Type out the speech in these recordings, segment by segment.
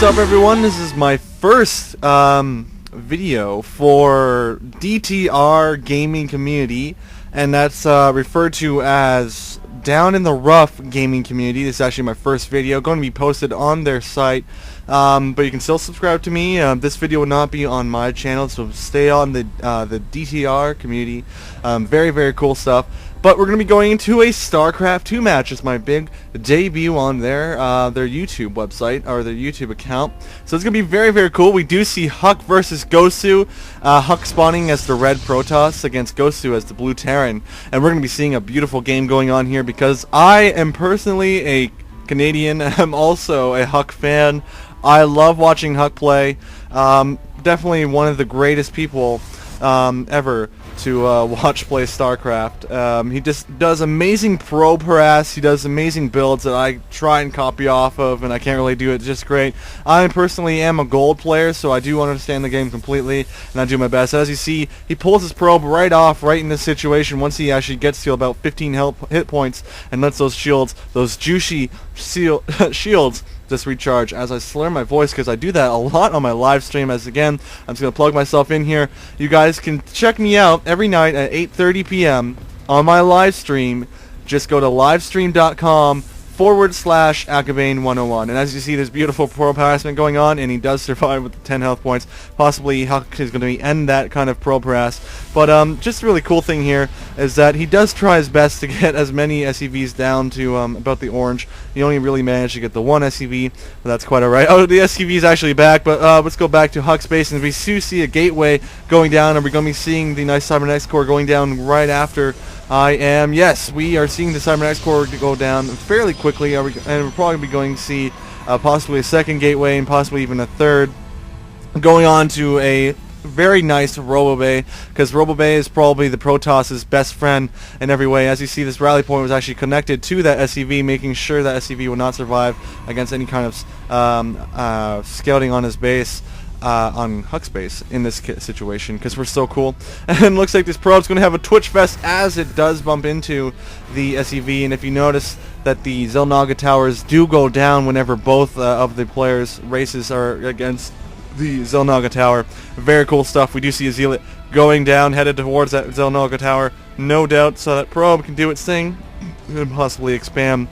up, everyone? This is my first video for DtR gaming community, and that's referred to as Down in the Rough gaming community. This is actually my first video, going to be posted on their site, but you can still subscribe to me. This video will not be on my channel, so stay on the DtR community. Very, very cool stuff. But we're going to be going into a StarCraft 2 match. It's my big debut on their YouTube website, or their YouTube account. So it's going to be very, very cool. We do see Huck versus Gosu. Huck spawning as the red Protoss against Gosu as the blue Terran. And we're going to be seeing a beautiful game going on here because I am personally a Canadian. I'm also a Huck fan. I love watching Huck play. Definitely one of the greatest people ever to watch play StarCraft. He just does amazing probe harass. He does amazing builds that I try and copy off of, and I can't really do it just great. I personally am a gold player, so I do understand the game completely, and I do my best. As you see, he pulls his probe right off, right in this situation, once he actually gets to about 15 hit points, and lets those shields, those juicy shields, just recharge. As I slur my voice, because I do that a lot on my live stream. As again, I'm just going to plug myself in here. You guys can check me out every night at 8:30 p.m. on my live stream. Just go to livestream.com/Akabane101. And as you see, there's beautiful probe harassment going on, and he does survive with the 10 health points. Possibly Huck is going to end that kind of probe harass. But just a really cool thing here is that he does try his best to get as many SCVs down to about the orange. He only really managed to get the one SCV, but that's quite alright. Oh, the SCV is actually back, but let's go back to Huck's base, and we do see a gateway going down, and we're going to be seeing the nice Cybernetics core going down right after yes, we are seeing the Cybernetics core go down fairly quickly, and we're probably going to see possibly a second gateway and possibly even a third, going on to a very nice RoboBay, because RoboBay is probably the Protoss's best friend in every way. As you see, this rally point was actually connected to that SCV, making sure that SCV will not survive against any kind of scouting on his base. On Huck's base in this situation, because we're so cool. And looks like this probe's going to have a Twitch fest as it does bump into the SCV. And if you notice that the Xel'Naga towers do go down whenever both of the players' races are against the Xel'Naga tower. Very cool stuff. We do see a Zealot going down, headed towards that Xel'Naga tower, no doubt, so that probe can do its thing and possibly expand.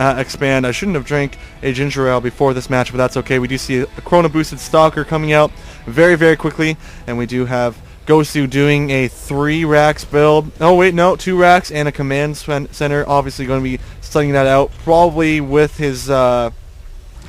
I shouldn't have drank a ginger ale before this match, but that's okay. We do see a Chrono Boosted Stalker coming out very, very quickly, and we do have Gosu doing a 3 racks build. Oh wait, no, 2 racks and a command center. Obviously going to be studying that out, probably with his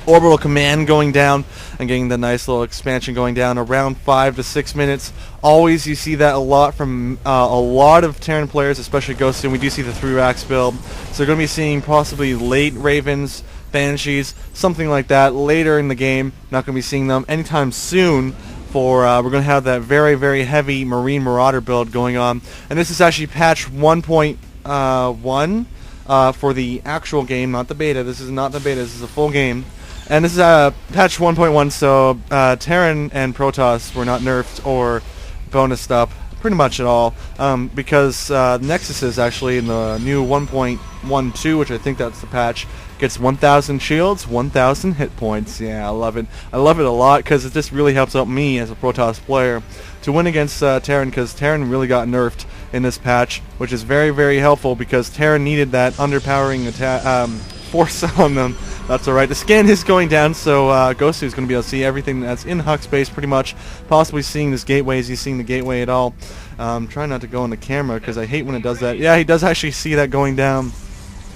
orbital command going down and getting the nice little expansion going down around 5 to 6 minutes. Always you see that a lot from a lot of Terran players, especially Gosu, and we do see the 3 racks build. So we're going to be seeing possibly late Ravens, Banshees, something like that later in the game. Not going to be seeing them anytime soon. For we're going to have that very, very heavy Marine Marauder build going on. And this is actually patch 1.1 for the actual game, not the beta. This is not the beta, this is a full game. And this is patch 1.1, so Terran and Protoss were not nerfed or bonused up pretty much at all, because Nexus is actually in the new 1.12, which I think that's the patch, gets 1,000 shields, 1,000 hit points. Yeah, I love it. I love it a lot, because it just really helps out me as a Protoss player to win against Terran, because Terran really got nerfed in this patch, which is very, very helpful, because Terran needed that underpowering force on them. That's alright. The scan is going down, so Gosu is going to be able to see everything that's in Huck's base pretty much. Possibly seeing this gateway. Is he seeing the gateway at all? Try not to go on the camera, because I hate when it does that. Yeah, he does actually see that going down.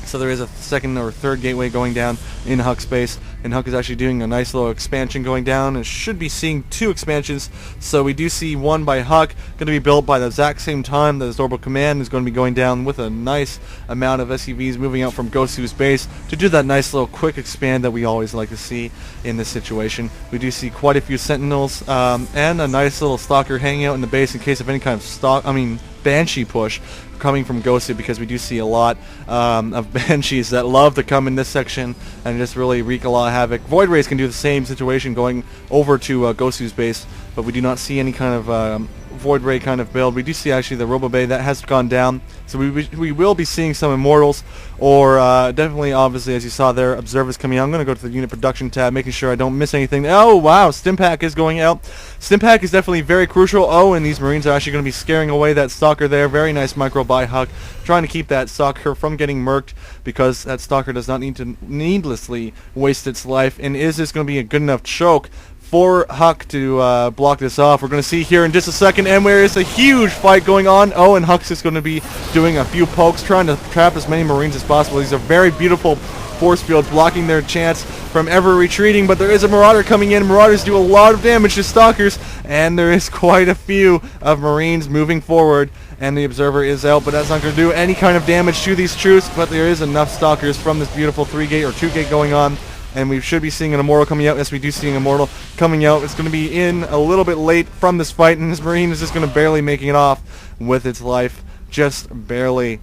So there is a second or third gateway going down in Huck's base, and Huck is actually doing a nice little expansion going down, and should be seeing 2 expansions. So we do see one by Huck, going to be built by the exact same time that his orbital command is going to be going down, with a nice amount of SCVs moving out from Gosu's base to do that nice little quick expand that we always like to see in this situation. We do see quite a few Sentinels and a nice little Stalker hanging out in the base in case of any kind of Banshee push coming from Gosu, because we do see a lot of Banshees that love to come in this section and just really wreak a lot of havoc. Void Rays can do the same situation, going over to Gosu's base but we do not see any kind of Void Ray kind of build. We do see actually the Robo Bay that has gone down, so we will be seeing some Immortals, or definitely, obviously, as you saw there, Observers coming out. I'm going to go to the Unit Production tab, making sure I don't miss anything. Oh, wow, Stimpack is going out. Stimpack is definitely very crucial. Oh, and these Marines are actually going to be scaring away that Stalker there. Very nice micro by Huck, trying to keep that Stalker from getting murked, because that Stalker does not need to needlessly waste its life. And is this going to be a good enough choke for Huck to block this off? We're going to see here in just a second, and where is a huge fight going on. Oh, and Huck's just going to be doing a few pokes, trying to trap as many Marines as possible. These are very beautiful force fields, blocking their chance from ever retreating, but there is a Marauder coming in. Marauders do a lot of damage to Stalkers, and there is quite a few of Marines moving forward, and the Observer is out, but that's not going to do any kind of damage to these troops, but there is enough Stalkers from this beautiful 3-gate or 2-gate going on. And we should be seeing an Immortal coming out. Yes, we do see an Immortal coming out. It's going to be in a little bit late from this fight, and this Marine is just going to barely making it off with its life. Just barely.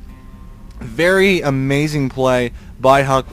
Very amazing play by Huck.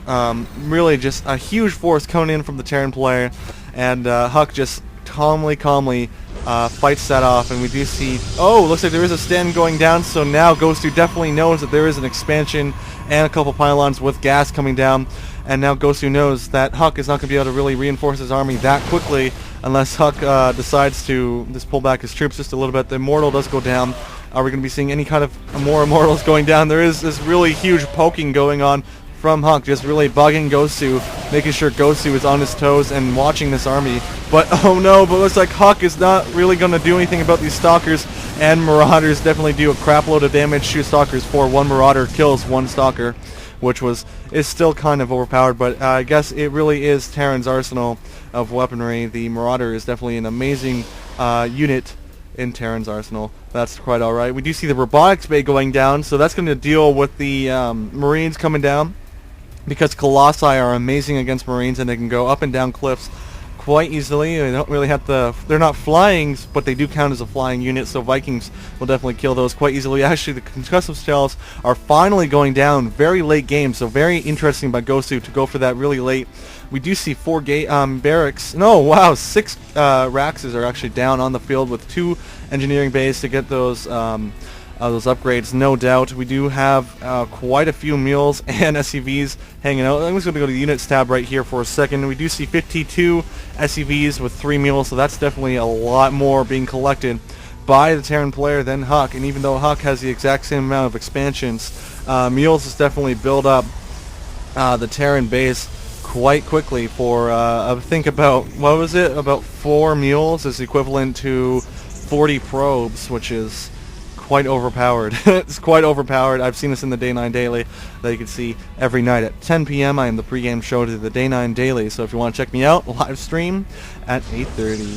Really just a huge force coming in from the Terran player. And Huck just calmly fights that off. And we do see... Oh, looks like there is a stand going down. So now Gosu definitely knows that there is an expansion and a couple pylons with gas coming down. And now Gosu knows that Huck is not going to be able to really reinforce his army that quickly unless Huck decides to just pull back his troops just a little bit. The Immortal does go down. Are we going to be seeing any kind of more Immortals going down? There is this really huge poking going on from Huck, just really bugging Gosu, making sure Gosu is on his toes and watching this army. But oh no, but looks like Huck is not really going to do anything about these Stalkers, and Marauders definitely do a crap load of damage to Stalkers. One Marauder kills one Stalker, which is still kind of overpowered, but I guess it really is Terran's arsenal of weaponry. The Marauder is definitely an amazing unit in Terran's arsenal. That's quite alright. We do see the Robotics Bay going down, so that's going to deal with the Marines coming down, because Colossi are amazing against Marines, and they can go up and down cliffs quite easily. They don't really have to... They're not flying, but they do count as a flying unit, so Vikings will definitely kill those quite easily. Actually, the concussive shells are finally going down very late game, so very interesting by Gosu to go for that really late. We do see 4 barracks. No, wow, 6 Raxes are actually down on the field with 2 engineering bays to get those upgrades, no doubt. We do have quite a few mules and SCVs hanging out. I'm just going to go to the units tab right here for a second. We do see 52 SCVs with 3 mules, so that's definitely a lot more being collected by the Terran player than Huck. And even though Huck has the exact same amount of expansions, mules has definitely built up the Terran base quite quickly for, I think about, what was it? About 4 mules is equivalent to 40 probes, which is quite overpowered. It's quite overpowered. I've seen this in the Day 9 Daily that you can see every night at 10 p.m. I am the pregame show to the Day 9 Daily, so if you want to check me out, live stream at 8:30.